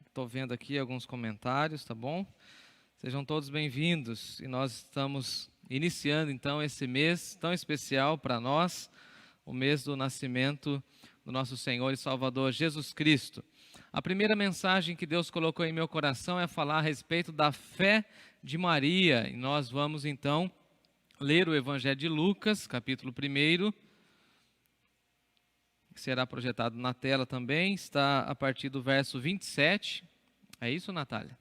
Estou vendo aqui alguns comentários, tá bom? Sejam todos bem-vindos. E nós estamos iniciando então esse mês tão especial para nós, o mês do nascimento do nosso Senhor e Salvador Jesus Cristo. A primeira mensagem que Deus colocou em meu coração é falar a respeito da fé de Maria. E nós vamos então ler o Evangelho de Lucas, capítulo 1, que será projetado na tela também, está a partir do verso 27. É isso, Natália?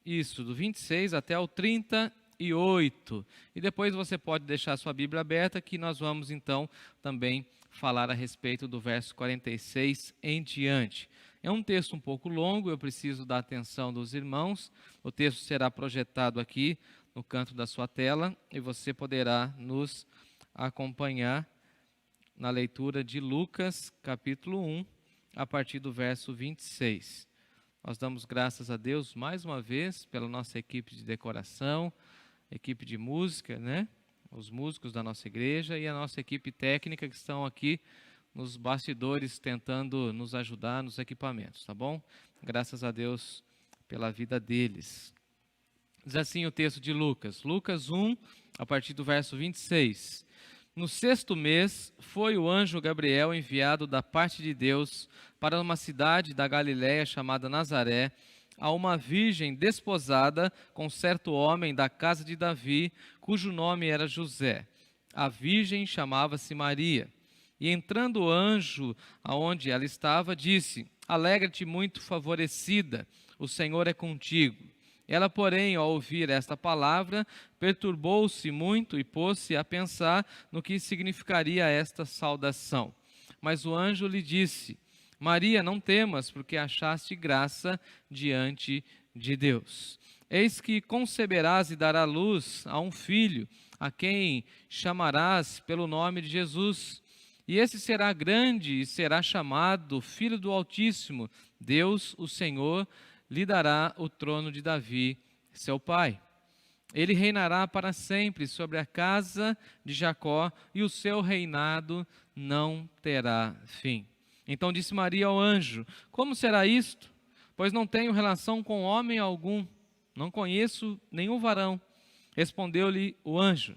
Isso, do 26 até o 38. E depois você pode deixar a sua Bíblia aberta, que nós vamos então também falar a respeito do verso 46 em diante. É um texto um pouco longo, eu preciso da atenção dos irmãos. O texto será projetado aqui no canto da sua tela e você poderá nos acompanhar na leitura de Lucas, capítulo 1, a partir do verso 26. Nós damos graças a Deus mais uma vez pela nossa equipe de decoração, equipe de música, né? Os músicos da nossa igreja e a nossa equipe técnica que estão aqui nos bastidores tentando nos ajudar nos equipamentos, tá bom? Graças a Deus pela vida deles. Diz assim o texto de Lucas, Lucas 1, a partir do verso 26. No 6º mês, foi o anjo Gabriel enviado da parte de Deus para uma cidade da Galiléia chamada Nazaré, a uma virgem desposada com certo homem da casa de Davi, cujo nome era José. A virgem chamava-se Maria. E entrando o anjo aonde ela estava, disse: Alegra-te muito favorecida, o Senhor é contigo. Ela, porém, ao ouvir esta palavra, perturbou-se muito e pôs-se a pensar no que significaria esta saudação. Mas o anjo lhe disse: Maria, não temas, porque achaste graça diante de Deus. Eis que conceberás e darás luz a um filho, a quem chamarás pelo nome de Jesus. E esse será grande e será chamado Filho do Altíssimo. Deus, o Senhor, lhe dará o trono de Davi, seu pai. Ele reinará para sempre sobre a casa de Jacó, e o seu reinado não terá fim. Então disse Maria ao anjo: Como será isto? Pois não tenho relação com homem algum, não conheço nenhum varão. Respondeu-lhe o anjo: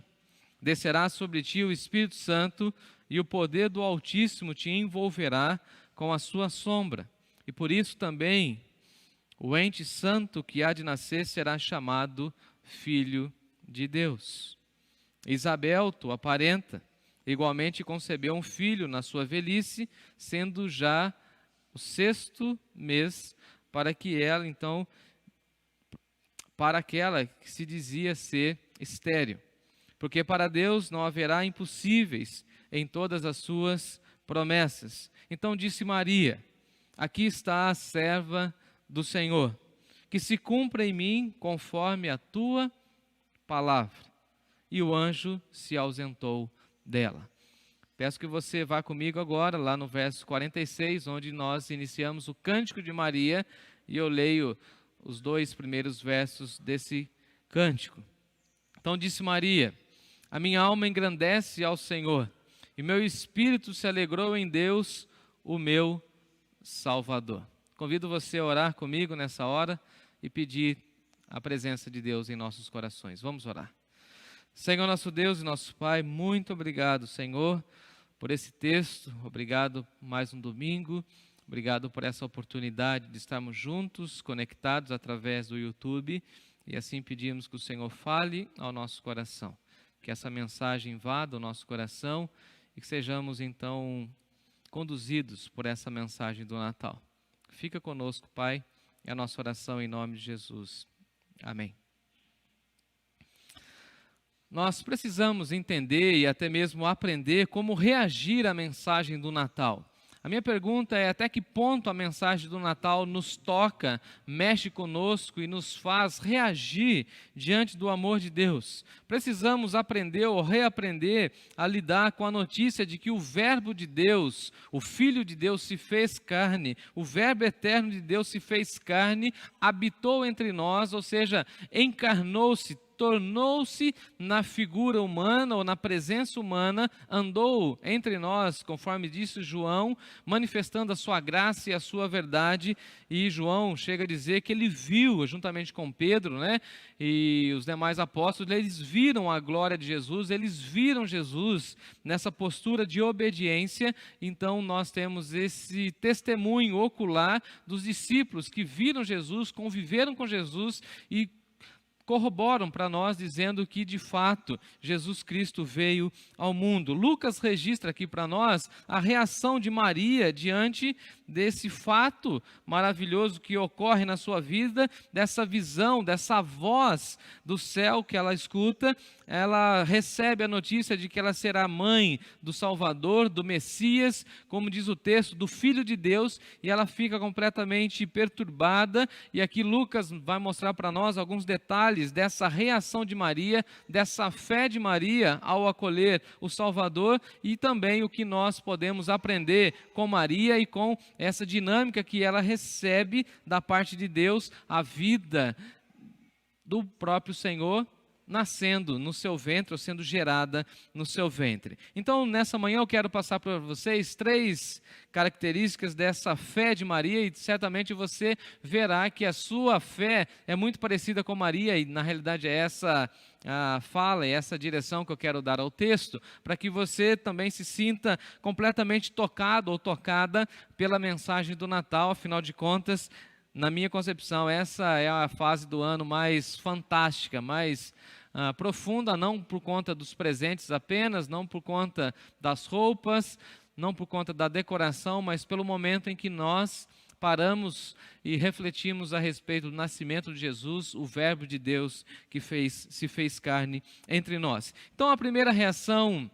Descerá sobre ti o Espírito Santo, e o poder do Altíssimo te envolverá com a sua sombra. E por isso também o ente santo que há de nascer será chamado Filho de Deus. Isabel, tua parenta, igualmente concebeu um filho na sua velhice, sendo já o 6º mês, para aquela que se dizia ser estéril. Porque para Deus não haverá impossíveis em todas as suas promessas. Então disse Maria: Aqui está a serva do Senhor, que se cumpra em mim conforme a tua palavra. E o anjo se ausentou dela. Peço que você vá comigo agora, lá no verso 46, onde nós iniciamos o Cântico de Maria, e eu leio os 2 primeiros versos desse cântico. Então disse Maria: A minha alma engrandece ao Senhor, e meu espírito se alegrou em Deus, o meu Salvador. Convido você a orar comigo nessa hora e pedir a presença de Deus em nossos corações. Vamos orar. Senhor nosso Deus e nosso Pai, muito obrigado, Senhor, por esse texto. Obrigado por mais um domingo. Obrigado por essa oportunidade de estarmos juntos, conectados através do YouTube. E assim pedimos que o Senhor fale ao nosso coração. Que essa mensagem vá do nosso coração e que sejamos então conduzidos por essa mensagem do Natal. Fica conosco, Pai, é a nossa oração em nome de Jesus. Amém. Nós precisamos entender e até mesmo aprender como reagir à mensagem do Natal. A minha pergunta é: até que ponto a mensagem do Natal nos toca, mexe conosco e nos faz reagir diante do amor de Deus? Precisamos aprender ou reaprender a lidar com a notícia de que o Verbo de Deus, o Filho de Deus se fez carne, o Verbo eterno de Deus se fez carne, habitou entre nós, ou seja, encarnou-se, tornou-se na figura humana ou na presença humana, andou entre nós, conforme disse João, manifestando a sua graça e a sua verdade. E João chega a dizer que ele viu, juntamente com Pedro, né, e os demais apóstolos, eles viram a glória de Jesus, eles viram Jesus nessa postura de obediência. Então nós temos esse testemunho ocular dos discípulos que viram Jesus, conviveram com Jesus e corroboram para nós dizendo que de fato Jesus Cristo veio ao mundo. Lucas registra aqui para nós a reação de Maria diante desse fato maravilhoso que ocorre na sua vida, dessa visão, dessa voz do céu que ela escuta. Ela recebe a notícia de que ela será mãe do Salvador, do Messias, como diz o texto, do Filho de Deus, e ela fica completamente perturbada. E aqui Lucas vai mostrar para nós alguns detalhes dessa reação de Maria, dessa fé de Maria ao acolher o Salvador, e também o que nós podemos aprender com Maria e com essa dinâmica que ela recebe da parte de Deus, a vida do próprio Senhor nascendo no seu ventre, ou sendo gerada no seu ventre. Então, nessa manhã eu quero passar para vocês 3 características dessa fé de Maria, e certamente você verá que a sua fé é muito parecida com Maria, e na realidade é essa a fala, é essa direção que eu quero dar ao texto, para que você também se sinta completamente tocado ou tocada pela mensagem do Natal. Afinal de contas, na minha concepção, essa é a fase do ano mais fantástica, mais profunda, não por conta dos presentes apenas, não por conta das roupas, não por conta da decoração, mas pelo momento em que nós paramos e refletimos a respeito do nascimento de Jesus, o Verbo de Deus que se fez carne entre nós. Então, a primeira reação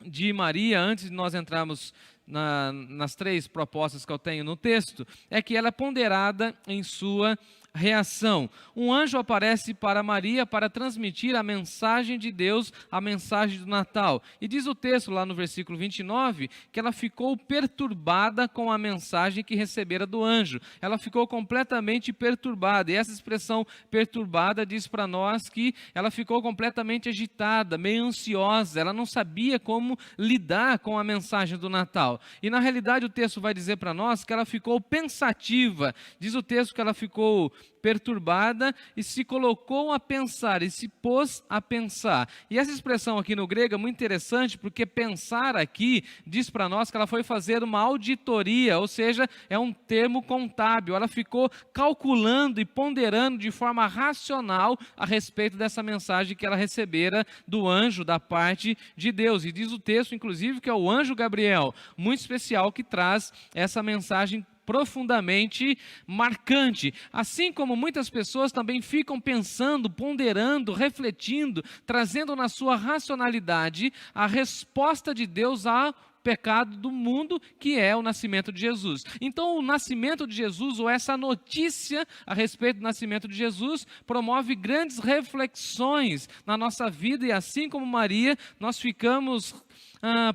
de Maria, antes de nós entrarmos nas 3 propostas que eu tenho no texto, é que ela é ponderada em sua reação. Um anjo aparece para Maria para transmitir a mensagem de Deus, a mensagem do Natal. E diz o texto lá no versículo 29, que ela ficou perturbada com a mensagem que recebera do anjo. Ela ficou completamente perturbada. E essa expressão perturbada diz para nós que ela ficou completamente agitada, meio ansiosa. Ela não sabia como lidar com a mensagem do Natal. E na realidade o texto vai dizer para nós que ela ficou pensativa. Diz o texto que ela ficou perturbada e se colocou a pensar, e se pôs a pensar. E essa expressão aqui no grego é muito interessante, porque pensar aqui diz para nós que ela foi fazer uma auditoria, ou seja, é um termo contábil. Ela ficou calculando e ponderando de forma racional a respeito dessa mensagem que ela recebera do anjo da parte de Deus. E diz o texto, inclusive, que é o anjo Gabriel, muito especial, que traz essa mensagem profundamente marcante. Assim como muitas pessoas também ficam pensando, ponderando, refletindo, trazendo na sua racionalidade a resposta de Deus ao pecado do mundo, que é o nascimento de Jesus. Então, o nascimento de Jesus, ou essa notícia a respeito do nascimento de Jesus, promove grandes reflexões na nossa vida, e assim como Maria, nós ficamos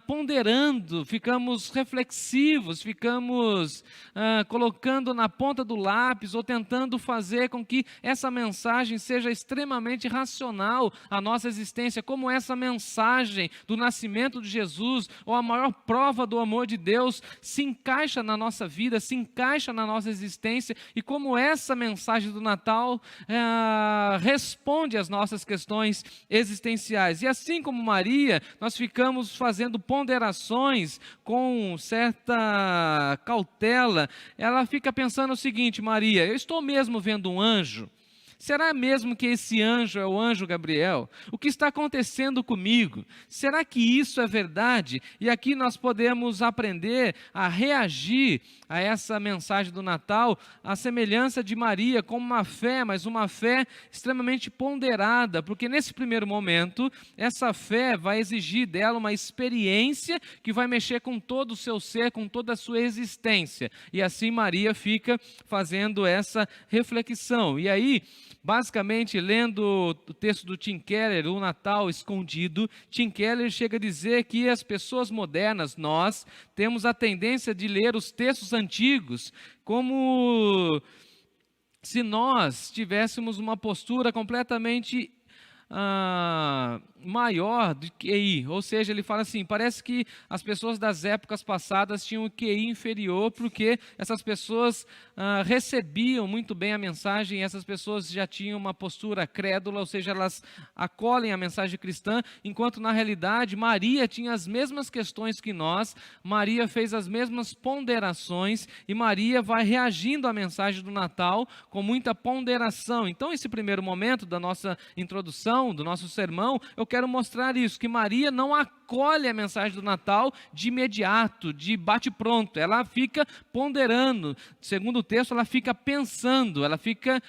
ponderando, ficamos reflexivos, ficamos colocando na ponta do lápis, ou tentando fazer com que essa mensagem seja extremamente racional à nossa existência, como essa mensagem do nascimento de Jesus, ou a maior prova do amor de Deus, se encaixa na nossa vida, se encaixa na nossa existência, e como essa mensagem do Natal responde às nossas questões existenciais. E assim como Maria, nós ficamos fazendo ponderações com certa cautela. Ela fica pensando o seguinte: Maria, eu estou mesmo vendo um anjo? Será mesmo que esse anjo é o anjo Gabriel? O que está acontecendo comigo? Será que isso é verdade? E aqui nós podemos aprender a reagir a essa mensagem do Natal, a semelhança de Maria, com uma fé, mas uma fé extremamente ponderada, porque nesse primeiro momento, essa fé vai exigir dela uma experiência que vai mexer com todo o seu ser, com toda a sua existência. E assim Maria fica fazendo essa reflexão. E aí, basicamente, lendo o texto do Tim Keller, O Natal Escondido, Tim Keller chega a dizer que as pessoas modernas, nós, temos a tendência de ler os textos antigos como se nós tivéssemos uma postura completamente maior do QI, ou seja, ele fala assim, parece que as pessoas das épocas passadas tinham um QI inferior, porque essas pessoas recebiam muito bem a mensagem, e essas pessoas já tinham uma postura crédula, ou seja, elas acolhem a mensagem cristã, enquanto na realidade Maria tinha as mesmas questões que nós, Maria fez as mesmas ponderações, e Maria vai reagindo à mensagem do Natal com muita ponderação. Então, esse primeiro momento da nossa introdução, do nosso sermão, eu quero mostrar isso, que Maria não acolhe a mensagem do Natal de imediato, de bate-pronto, ela fica ponderando, segundo o texto, ela fica pensando, ela fica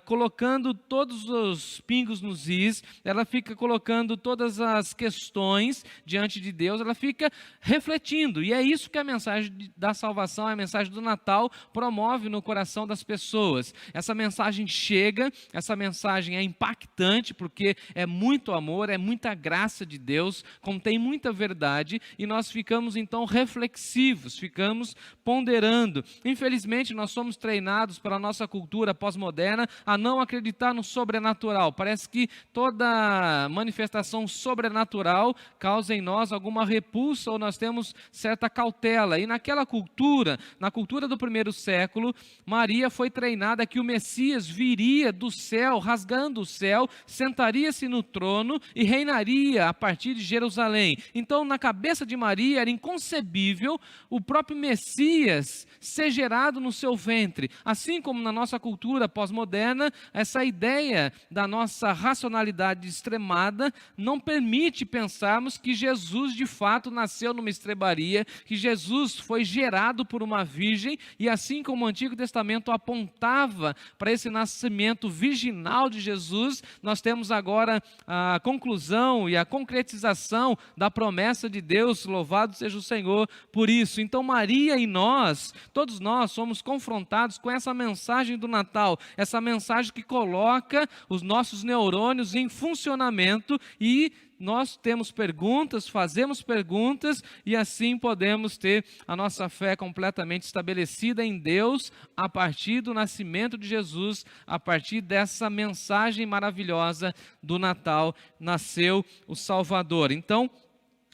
colocando todos os pingos nos is, ela fica colocando todas as questões diante de Deus, ela fica refletindo, e é isso que a mensagem da salvação, a mensagem do Natal promove no coração das pessoas. Essa mensagem chega, essa mensagem é impactante, porque é muito amor, é muita graça de Deus, contém muita verdade, e nós ficamos então reflexivos, ficamos ponderando. Infelizmente, nós somos treinados pela nossa cultura pós-moderna a não acreditar no sobrenatural. Parece que toda manifestação sobrenatural causa em nós alguma repulsa, ou nós temos certa cautela. E naquela cultura, na cultura do primeiro século, Maria foi treinada que o Messias viria do céu, rasgando o céu, sentaria-se no trono e reinaria a partir de Jerusalém. Então, na cabeça de Maria era inconcebível o próprio Messias ser gerado no seu ventre. Assim como na nossa cultura pós-moderna, essa ideia da nossa racionalidade extremada não permite pensarmos que Jesus de fato nasceu numa estrebaria, que Jesus foi gerado por uma virgem, e assim como o Antigo Testamento apontava para esse nascimento virginal de Jesus, nós temos agora a conclusão e a concretização da promessa de Deus, louvado seja o Senhor por isso. Então Maria e nós, todos nós somos confrontados com essa mensagem do Natal, essa mensagem que coloca os nossos neurônios em funcionamento, e nós temos perguntas, fazemos perguntas, e assim podemos ter a nossa fé completamente estabelecida em Deus, a partir do nascimento de Jesus, a partir dessa mensagem maravilhosa do Natal, nasceu o Salvador. Então,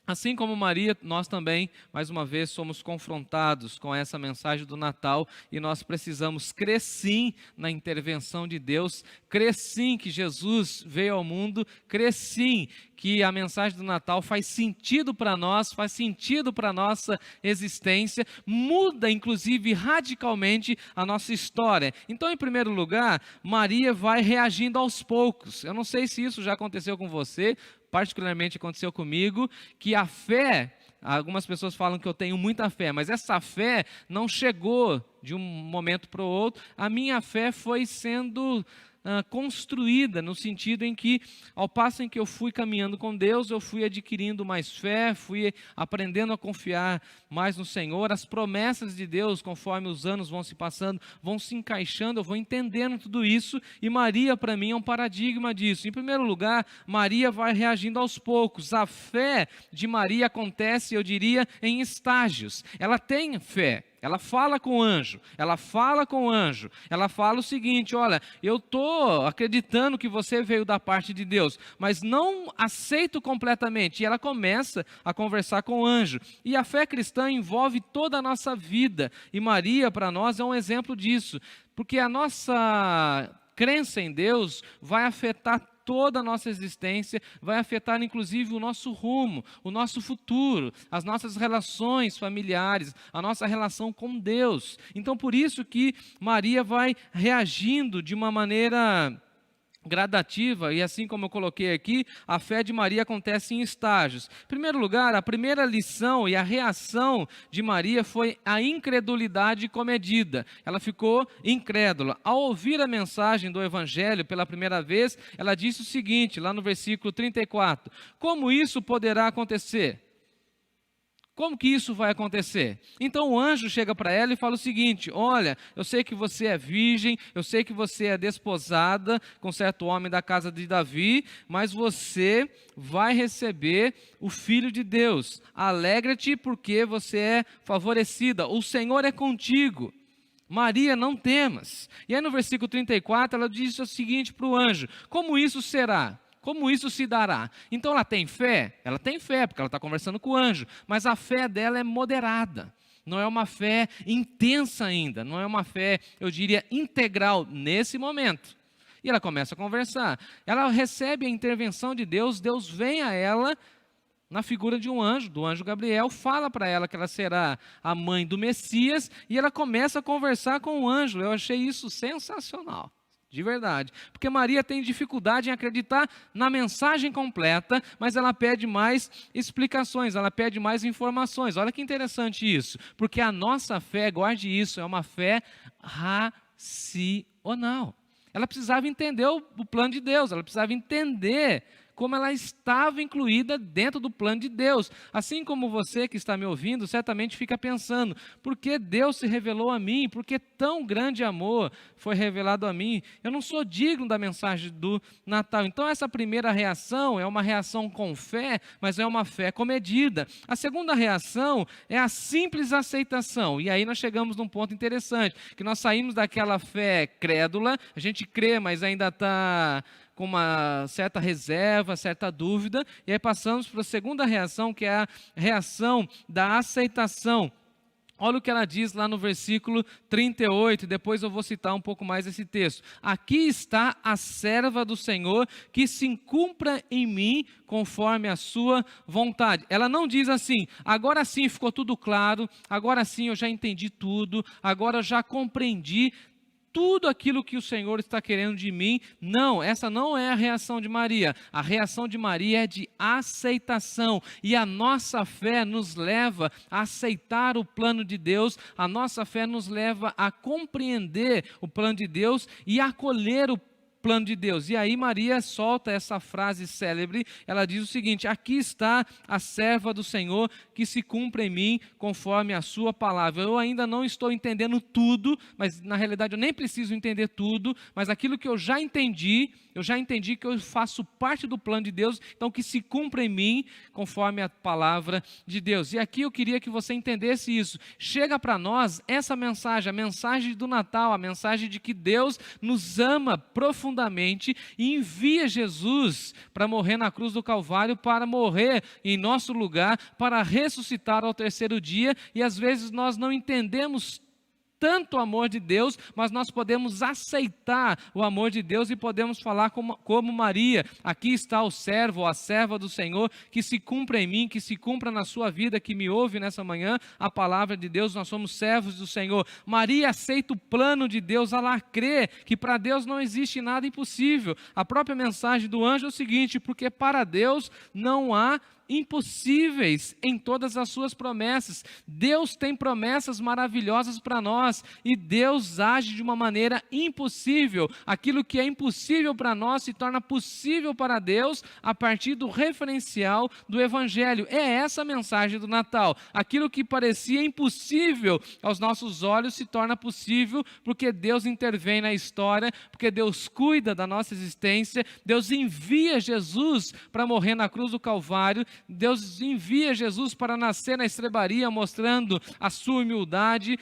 assim como Maria, nós também, mais uma vez, somos confrontados com essa mensagem do Natal, e nós precisamos crer sim na intervenção de Deus, crer sim que Jesus veio ao mundo, crer sim que a mensagem do Natal faz sentido para nós, faz sentido para a nossa existência, muda inclusive radicalmente a nossa história. Então, em primeiro lugar, Maria vai reagindo aos poucos. Eu não sei se isso já aconteceu com você, particularmente aconteceu comigo, que a fé, algumas pessoas falam que eu tenho muita fé, mas essa fé não chegou de um momento para o outro, a minha fé foi sendo construída, no sentido em que, ao passo em que eu fui caminhando com Deus, eu fui adquirindo mais fé, fui aprendendo a confiar mais no Senhor, as promessas de Deus, conforme os anos vão se passando, vão se encaixando, eu vou entendendo tudo isso, e Maria para mim é um paradigma disso. Em primeiro lugar, Maria vai reagindo aos poucos, a fé de Maria acontece, eu diria, em estágios. Ela tem fé, ela fala com o anjo, ela fala o seguinte: olha, eu estou acreditando que você veio da parte de Deus, mas não aceito completamente. E ela começa a conversar com o anjo. E a fé cristã envolve toda a nossa vida, e Maria para nós é um exemplo disso, porque a nossa crença em Deus vai afetar toda a nossa existência, vai afetar inclusive o nosso rumo, o nosso futuro, as nossas relações familiares, a nossa relação com Deus. Então, por isso que Maria vai reagindo de uma maneira gradativa, e assim como eu coloquei aqui, a fé de Maria acontece em estágios. Em primeiro lugar, a primeira lição e a reação de Maria foi a incredulidade comedida. Ela ficou incrédula. Ao ouvir a mensagem do Evangelho pela primeira vez, ela disse o seguinte, lá no versículo 34, como isso poderá acontecer? Como que isso vai acontecer? Então o anjo chega para ela e fala o seguinte: olha, eu sei que você é virgem, eu sei que você é desposada com certo homem da casa de Davi, mas você vai receber o Filho de Deus. Alegra-te porque você é favorecida, o Senhor é contigo. Maria, não temas. E aí no versículo 34 ela diz o seguinte para o anjo: como isso será? Como isso se dará? Então ela tem fé? Ela tem fé, porque ela está conversando com o anjo, mas a fé dela é moderada. Não é uma fé intensa ainda, não é uma fé, eu diria, integral nesse momento. E ela começa a conversar. Ela recebe a intervenção de Deus, Deus vem a ela na figura de um anjo, do anjo Gabriel, fala para ela que ela será a mãe do Messias, e ela começa a conversar com o anjo. Eu achei isso sensacional, de verdade, porque Maria tem dificuldade em acreditar na mensagem completa, mas ela pede mais explicações, ela pede mais informações. Olha que interessante isso, porque a nossa fé, guarde isso, é uma fé racional. Ela precisava entender o plano de Deus, ela precisava entender como ela estava incluída dentro do plano de Deus. Assim como você que está me ouvindo, certamente fica pensando, por que Deus se revelou a mim? Por que tão grande amor foi revelado a mim? Eu não sou digno da mensagem do Natal. Então essa primeira reação é uma reação com fé, mas é uma fé comedida. A segunda reação é a simples aceitação. E aí nós chegamos num ponto interessante, que nós saímos daquela fé crédula, a gente crê, mas ainda está com uma certa reserva, certa dúvida, e aí passamos para a segunda reação, que é a reação da aceitação. Olha o que ela diz lá no versículo 38, depois eu vou citar um pouco mais esse texto. Aqui está a serva do Senhor, que se cumpra em mim conforme a sua vontade. Ela não diz assim, agora sim ficou tudo claro, agora sim eu já entendi tudo, agora eu já compreendi tudo aquilo que o Senhor está querendo de mim. Não, essa não é a reação de Maria. A reação de Maria é de aceitação. E a nossa fé nos leva a aceitar o plano de Deus, a nossa fé nos leva a compreender o plano de Deus e acolher o plano de Deus. E aí Maria solta essa frase célebre, ela diz o seguinte, aqui está a serva do Senhor, que se cumpra em mim conforme a sua palavra. Eu ainda não estou entendendo tudo, mas na realidade eu nem preciso entender tudo, mas aquilo que eu já entendi que eu faço parte do plano de Deus, então que se cumpra em mim conforme a palavra de Deus. E aqui eu queria que você entendesse isso. Chega para nós essa mensagem, a mensagem do Natal, a mensagem de que Deus nos ama profundamente e envia Jesus para morrer na cruz do Calvário, para morrer em nosso lugar, para ressuscitar ao terceiro dia, e às vezes nós não entendemos tanto o amor de Deus, mas nós podemos aceitar o amor de Deus e podemos falar como Maria, aqui está o servo ou a serva do Senhor, que se cumpra em mim, que se cumpra na sua vida, que me ouve nessa manhã, a palavra de Deus, nós somos servos do Senhor. Maria aceita o plano de Deus, ela crê que para Deus não existe nada impossível. A própria mensagem do anjo é o seguinte, porque para Deus não há impossíveis em todas as suas promessas. Deus tem promessas maravilhosas para nós e Deus age de uma maneira impossível. Aquilo que é impossível para nós se torna possível para Deus a partir do referencial do Evangelho. É essa a mensagem do Natal. Aquilo que parecia impossível aos nossos olhos se torna possível porque Deus intervém na história, porque Deus cuida da nossa existência, Deus envia Jesus para morrer na cruz do Calvário, Deus envia Jesus para nascer na estrebaria, mostrando a sua humildade,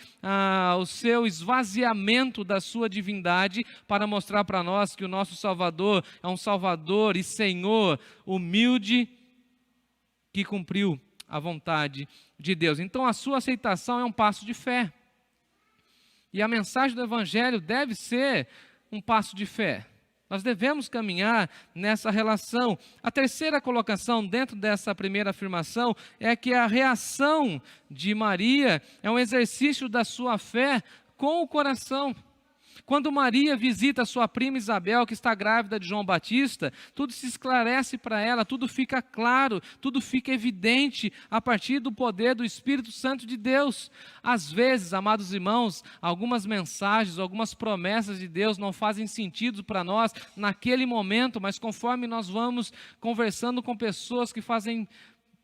o seu esvaziamento da sua divindade, para mostrar para nós que o nosso Salvador é um Salvador e Senhor humilde, que cumpriu a vontade de Deus. Então a sua aceitação é um passo de fé. E a mensagem do Evangelho deve ser um passo de fé. Nós devemos caminhar nessa relação. A terceira colocação dentro dessa primeira afirmação é que a reação de Maria é um exercício da sua fé com o coração. Quando Maria visita sua prima Isabel, que está grávida de João Batista, tudo se esclarece para ela, tudo fica claro, tudo fica evidente a partir do poder do Espírito Santo de Deus. Às vezes, amados irmãos, algumas mensagens, algumas promessas de Deus não fazem sentido para nós naquele momento, mas conforme nós vamos conversando com pessoas que fazem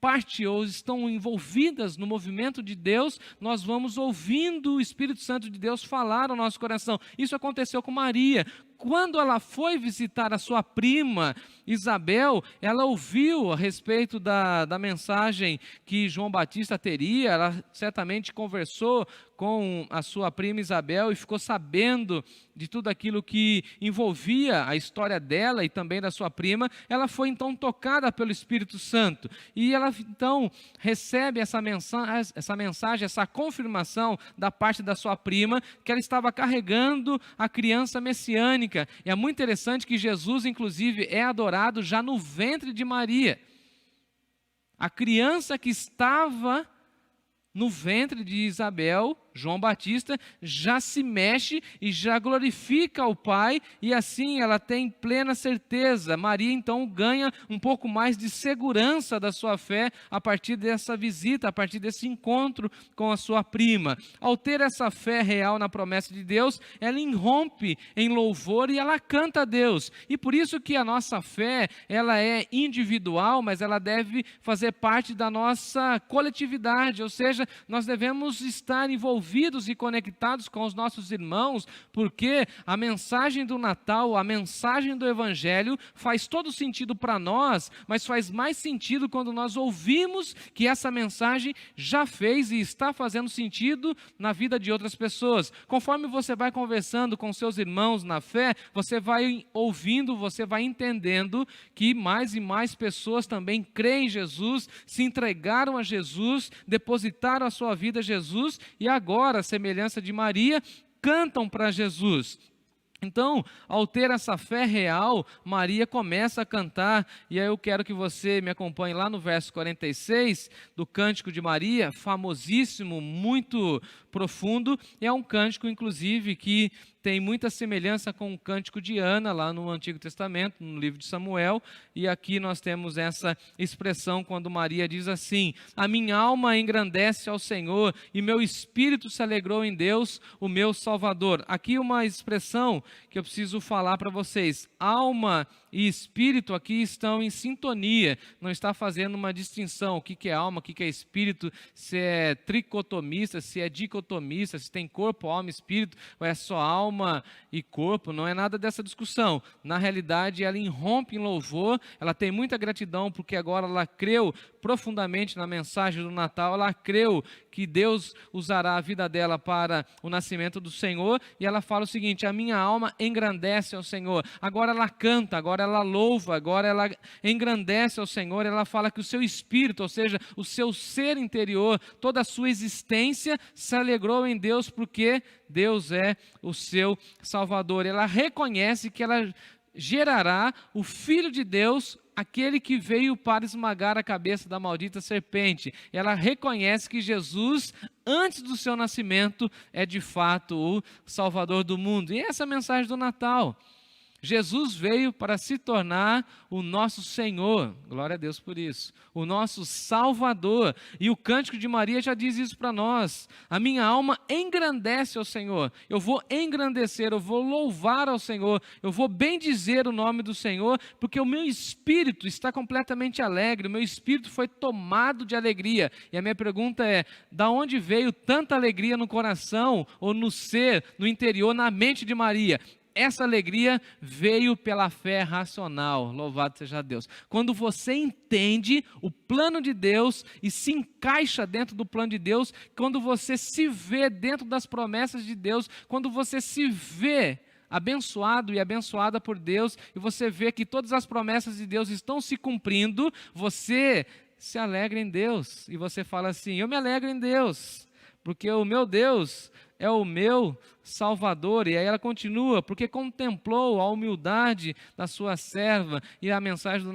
parte ou estão envolvidas no movimento de Deus, nós vamos ouvindo o Espírito Santo de Deus falar ao nosso coração. Isso aconteceu com Maria. quando ela foi visitar a sua prima Isabel, ela ouviu a respeito da mensagem que João Batista teria, ela certamente conversou com a sua prima Isabel e ficou sabendo de tudo aquilo que envolvia a história dela e também da sua prima. Ela foi então tocada pelo Espírito Santo e ela então recebe essa mensagem, essa confirmação da parte da sua prima, que ela estava carregando a criança messiânica. E é muito interessante que Jesus, inclusive, é adorado já no ventre de Maria. A criança que estava no ventre de Isabel, João Batista, já se mexe e já glorifica o Pai, e assim ela tem plena certeza. Maria então ganha um pouco mais de segurança da sua fé a partir dessa visita, a partir desse encontro com a sua prima. Ao ter essa fé real na promessa de Deus, ela irrompe em louvor e ela canta a Deus. E por isso que a nossa fé, ela é individual, mas ela deve fazer parte da nossa coletividade, ou seja, nós devemos estar envolvidos e conectados com os nossos irmãos, porque a mensagem do Natal, a mensagem do Evangelho faz todo sentido para nós, mas faz mais sentido quando nós ouvimos que essa mensagem já fez e está fazendo sentido na vida de outras pessoas. Conforme você vai conversando com seus irmãos na fé, você vai ouvindo, você vai entendendo que mais e mais pessoas também creem em Jesus, se entregaram a Jesus, depositaram a sua vida a Jesus e agora, à semelhança de Maria, cantam para Jesus. Então, ao ter essa fé real, Maria começa a cantar, e aí eu quero que você me acompanhe lá no verso 46 do Cântico de Maria, famosíssimo, muito profundo, e é um cântico, inclusive, que tem muita semelhança com o cântico de Ana, lá no Antigo Testamento, no livro de Samuel, e aqui nós temos essa expressão quando Maria diz assim: a minha alma engrandece ao Senhor, e meu espírito se alegrou em Deus, o meu Salvador. Aqui uma expressão que eu preciso falar para vocês: alma e espírito aqui estão em sintonia, não está fazendo uma distinção, o que é alma, o que é espírito, se é tricotomista, se é dicotomista, se tem corpo, alma e espírito, ou é só alma e corpo, não é nada dessa discussão. Na realidade, ela irrompe em louvor, ela tem muita gratidão, porque agora ela creu profundamente na mensagem do Natal, ela creu que Deus usará a vida dela para o nascimento do Senhor, e ela fala o seguinte: a minha alma engrandece ao Senhor. Agora ela canta, agora ela louva, agora ela engrandece ao Senhor, ela fala que o seu espírito, ou seja, o seu ser interior, toda a sua existência se alegrou em Deus, porque Deus é o seu Salvador. Ela reconhece que ela gerará o Filho de Deus, aquele que veio para esmagar a cabeça da maldita serpente. Ela reconhece que Jesus, antes do seu nascimento, é de fato o Salvador do mundo. E essa é a mensagem do Natal. Jesus veio para se tornar o nosso Senhor, glória a Deus por isso, o nosso Salvador, e o Cântico de Maria já diz isso para nós: a minha alma engrandece ao Senhor, eu vou engrandecer, eu vou louvar ao Senhor, eu vou bendizer o nome do Senhor, porque o meu espírito está completamente alegre, o meu espírito foi tomado de alegria. E a minha pergunta é: da onde veio tanta alegria no coração, ou no ser, no interior, na mente de Maria? Essa alegria veio pela fé racional, louvado seja Deus. Quando você entende o plano de Deus e se encaixa dentro do plano de Deus, quando você se vê dentro das promessas de Deus, quando você se vê abençoado e abençoada por Deus, e você vê que todas as promessas de Deus estão se cumprindo, você se alegra em Deus, e você fala assim: eu me alegro em Deus, porque o meu Deus é o meu Salvador. E aí ela continua: porque contemplou a humildade da sua serva. E a mensagem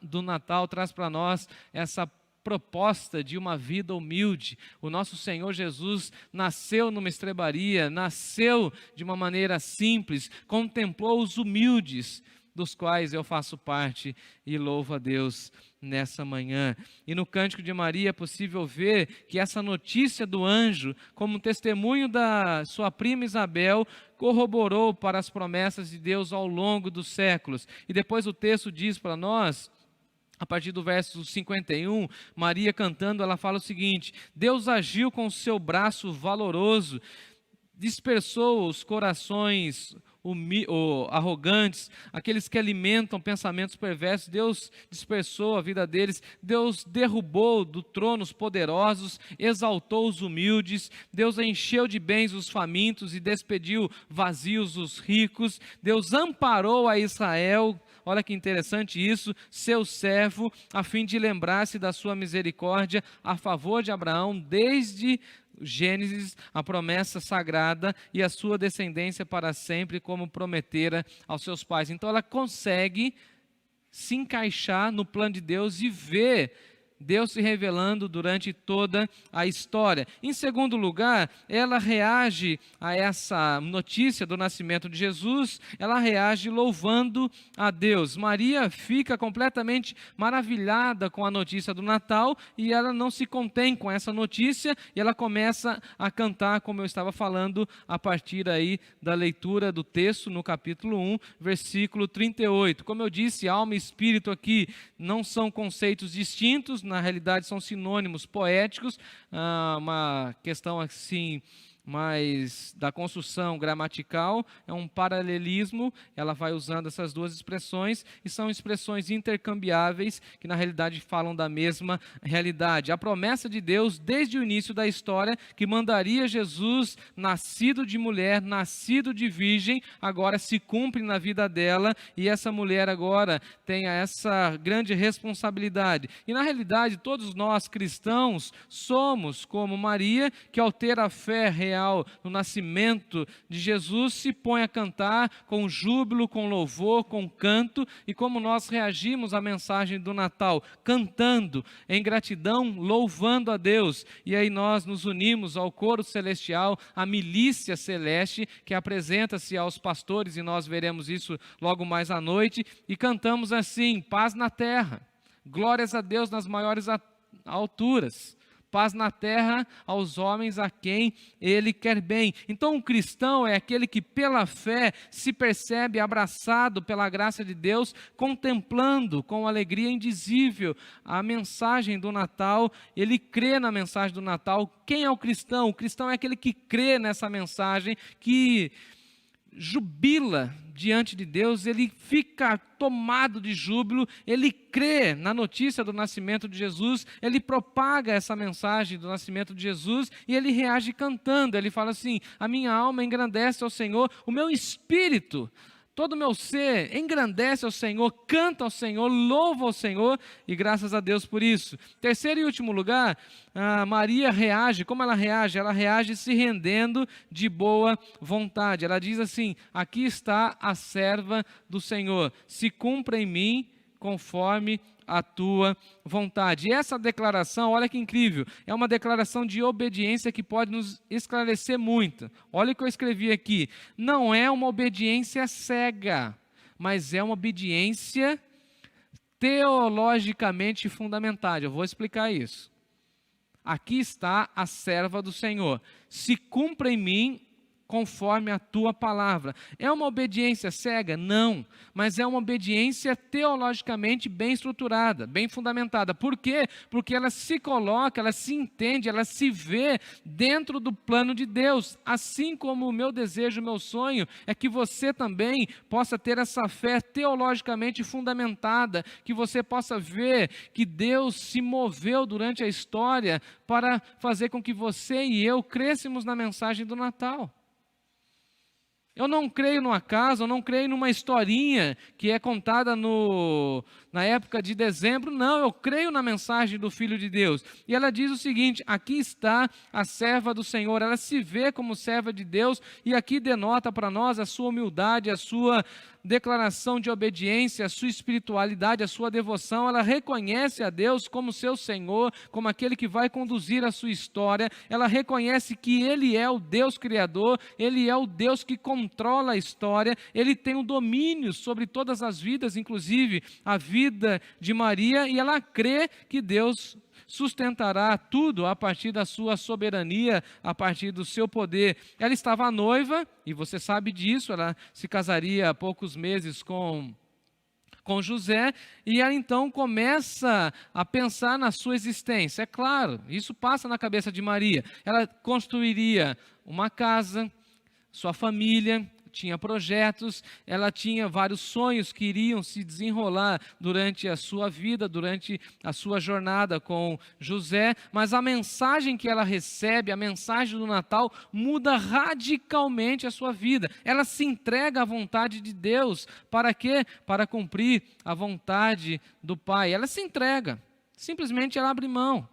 do Natal traz para nós essa proposta de uma vida humilde. O nosso Senhor Jesus nasceu numa estrebaria, nasceu de uma maneira simples, contemplou os humildes, dos quais eu faço parte, e louvo a Deus nessa manhã. E no Cântico de Maria é possível ver que essa notícia do anjo, como testemunho da sua prima Isabel, corroborou para as promessas de Deus ao longo dos séculos. E depois o texto diz para nós, a partir do verso 51, Maria cantando, ela fala o seguinte: Deus agiu com o seu braço valoroso, dispersou os corações arrogantes, aqueles que alimentam pensamentos perversos. Deus dispersou a vida deles. Deus derrubou do trono os poderosos, exaltou os humildes. Deus encheu de bens os famintos e despediu vazios os ricos. Deus amparou a Israel, olha que interessante isso, seu servo, a fim de lembrar-se da sua misericórdia a favor de Abraão, desde Gênesis, a promessa sagrada, e a sua descendência para sempre, como prometera aos seus pais. Então ela consegue se encaixar no plano de Deus e ver Deus se revelando durante toda a história. Em segundo lugar, ela reage a essa notícia do nascimento de Jesus, ela reage louvando a Deus. Maria fica completamente maravilhada com a notícia do Natal e ela não se contém com essa notícia e ela começa a cantar, como eu estava falando, a partir aí da leitura do texto no capítulo 1, versículo 38. Como eu disse, alma e espírito aqui não são conceitos distintos, na realidade são sinônimos poéticos, uma questão assim mais da construção gramatical, é um paralelismo, ela vai usando essas duas expressões, e são expressões intercambiáveis, que na realidade falam da mesma realidade. A promessa de Deus, desde o início da história, que mandaria Jesus, nascido de mulher, nascido de virgem, agora se cumpre na vida dela, e essa mulher agora tem essa grande responsabilidade. E na realidade, todos nós cristãos somos como Maria, que ao ter a fé real no nascimento de Jesus, se põe a cantar com júbilo, com louvor, com canto. E como nós reagimos à mensagem do Natal? Cantando, em gratidão, louvando a Deus. E aí nós nos unimos ao coro celestial, à milícia celeste, que apresenta-se aos pastores, e nós veremos isso logo mais à noite, e cantamos assim: paz na terra, glórias a Deus nas maiores alturas, paz na terra aos homens a quem Ele quer bem. Então o cristão é aquele que pela fé se percebe abraçado pela graça de Deus, contemplando com alegria indizível a mensagem do Natal. Ele crê na mensagem do Natal. Quem é o cristão? O cristão é aquele que crê nessa mensagem, que jubila diante de Deus, ele fica tomado de júbilo, ele crê na notícia do nascimento de Jesus, ele propaga essa mensagem do nascimento de Jesus e ele reage cantando. Ele fala assim: a minha alma engrandece ao Senhor, o meu espírito, todo o meu ser engrandece ao Senhor, canta ao Senhor, louva ao Senhor, e graças a Deus por isso. Terceiro e último lugar, Maria reage. Como ela reage? Ela reage se rendendo de boa vontade. Ela diz assim: aqui está a serva do Senhor, se cumpra em mim conforme a tua vontade. E essa declaração, olha que incrível, é uma declaração de obediência que pode nos esclarecer muito. Olha o que eu escrevi aqui: não é uma obediência cega, mas é uma obediência teologicamente fundamentada. Eu vou explicar isso. Aqui está a serva do Senhor, se cumpra em mim conforme a tua palavra. É uma obediência cega? Não, mas é uma obediência teologicamente bem estruturada, bem fundamentada. Por quê? Porque ela se coloca, ela se entende, ela se vê dentro do plano de Deus. Assim como o meu desejo, o meu sonho é que você também possa ter essa fé teologicamente fundamentada, que você possa ver que Deus se moveu durante a história para fazer com que você e eu crescêssemos na mensagem do Natal. Eu não creio no acaso, eu não creio numa historinha que é contada na época de dezembro. Não, eu creio na mensagem do Filho de Deus. E ela diz o seguinte: aqui está a serva do Senhor. Ela se vê como serva de Deus e aqui denota para nós a sua humildade, a sua declaração de obediência, a sua espiritualidade, a sua devoção. Ela reconhece a Deus como seu Senhor, como aquele que vai conduzir a sua história. Ela reconhece que Ele é o Deus Criador, Ele é o Deus que controla a história, Ele tem o domínio sobre todas as vidas, inclusive a vida de Maria, e ela crê que Deus sustentará tudo a partir da sua soberania, a partir do seu poder. Ela estava noiva, e você sabe disso, ela se casaria há poucos meses com José, e ela então começa a pensar na sua existência. É claro, isso passa na cabeça de Maria. Ela construiria uma casa, sua família, tinha projetos, ela tinha vários sonhos que iriam se desenrolar durante a sua vida, durante a sua jornada com José, mas a mensagem que ela recebe, a mensagem do Natal, muda radicalmente a sua vida. Ela se entrega à vontade de Deus. Para quê? Para cumprir a vontade do Pai. Ela se entrega, simplesmente ela abre mão.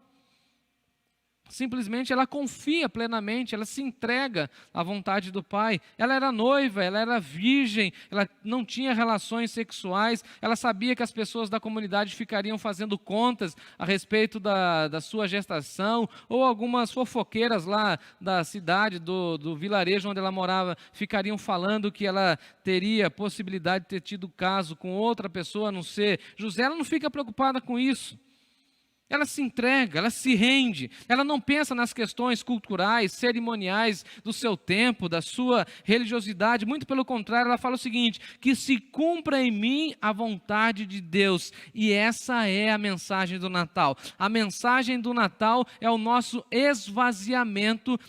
Simplesmente ela confia plenamente, ela se entrega à vontade do Pai. Ela era noiva, ela era virgem, ela não tinha relações sexuais, ela sabia que as pessoas da comunidade ficariam fazendo contas a respeito da sua gestação, ou algumas fofoqueiras lá da cidade, do vilarejo onde ela morava, ficariam falando que ela teria possibilidade de ter tido caso com outra pessoa, a não ser José. Ela não fica preocupada com isso. Ela se entrega, ela se rende, ela não pensa nas questões culturais, cerimoniais do seu tempo, da sua religiosidade, muito pelo contrário, ela fala o seguinte: que se cumpra em mim a vontade de Deus. E essa é a mensagem do Natal. A mensagem do Natal é o nosso esvaziamento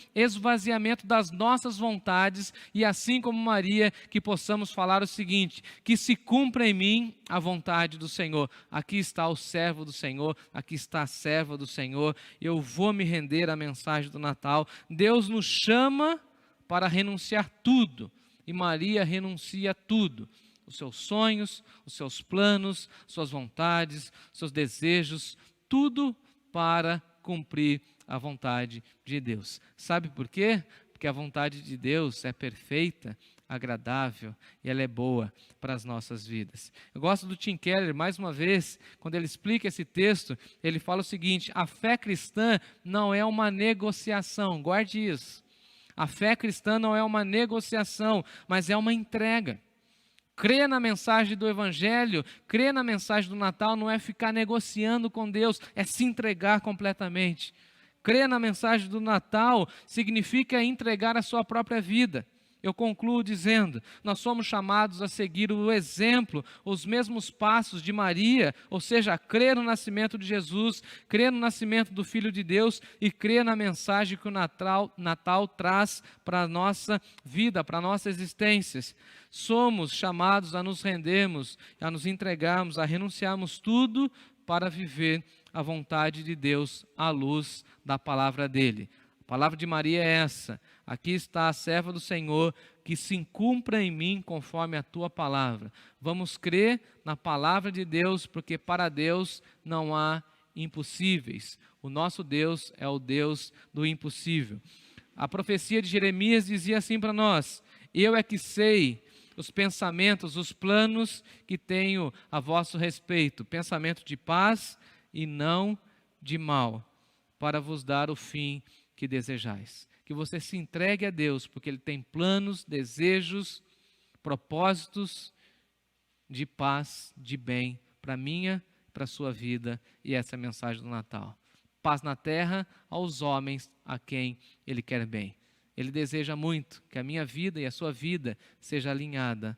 das nossas vontades, e assim como Maria, que possamos falar o seguinte: que se cumpra em mim a vontade do Senhor. Aqui está o servo do Senhor, aqui está a serva do Senhor, eu vou me render à mensagem do Natal. Deus nos chama para renunciar tudo, e Maria renuncia tudo: os seus sonhos, os seus planos, suas vontades, seus desejos, tudo para cumprir a vontade de Deus. Sabe por quê? Porque a vontade de Deus é perfeita, agradável e ela é boa para as nossas vidas. Eu gosto do Tim Keller, mais uma vez, quando ele explica esse texto, ele fala o seguinte: a fé cristã não é uma negociação, guarde isso. A fé cristã não é uma negociação, mas é uma entrega. Crer na mensagem do Evangelho, crer na mensagem do Natal não é ficar negociando com Deus, é se entregar completamente. Crer na mensagem do Natal significa entregar a sua própria vida. Eu concluo dizendo: nós somos chamados a seguir o exemplo, os mesmos passos de Maria, ou seja, a crer no nascimento de Jesus, crer no nascimento do Filho de Deus e crer na mensagem que o Natal traz para a nossa vida, para a nossa existência. Somos chamados a nos rendermos, a nos entregarmos, a renunciarmos tudo para viver a vontade de Deus à luz da palavra dele. A palavra de Maria é essa: aqui está a serva do Senhor, que se cumpra em mim conforme a tua palavra. Vamos crer na palavra de Deus, porque para Deus não há impossíveis. O nosso Deus é o Deus do impossível. A profecia de Jeremias dizia assim para nós: eu é que sei os pensamentos, os planos que tenho a vosso respeito, pensamento de paz e não de mal, para vos dar o fim que desejais. Que você se entregue a Deus, porque Ele tem planos, desejos, propósitos de paz, de bem, para a minha, para a sua vida, e essa é a mensagem do Natal. Paz na terra aos homens a quem Ele quer bem. Ele deseja muito que a minha vida e a sua vida seja alinhada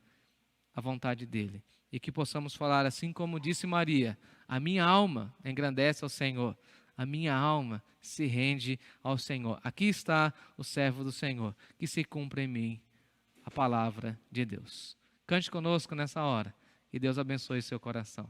à vontade dEle. E que possamos falar assim como disse Maria: a minha alma engrandece ao Senhor, a minha alma se rende ao Senhor. Aqui está o servo do Senhor, que se cumpra em mim a palavra de Deus. Cante conosco nessa hora e Deus abençoe seu coração.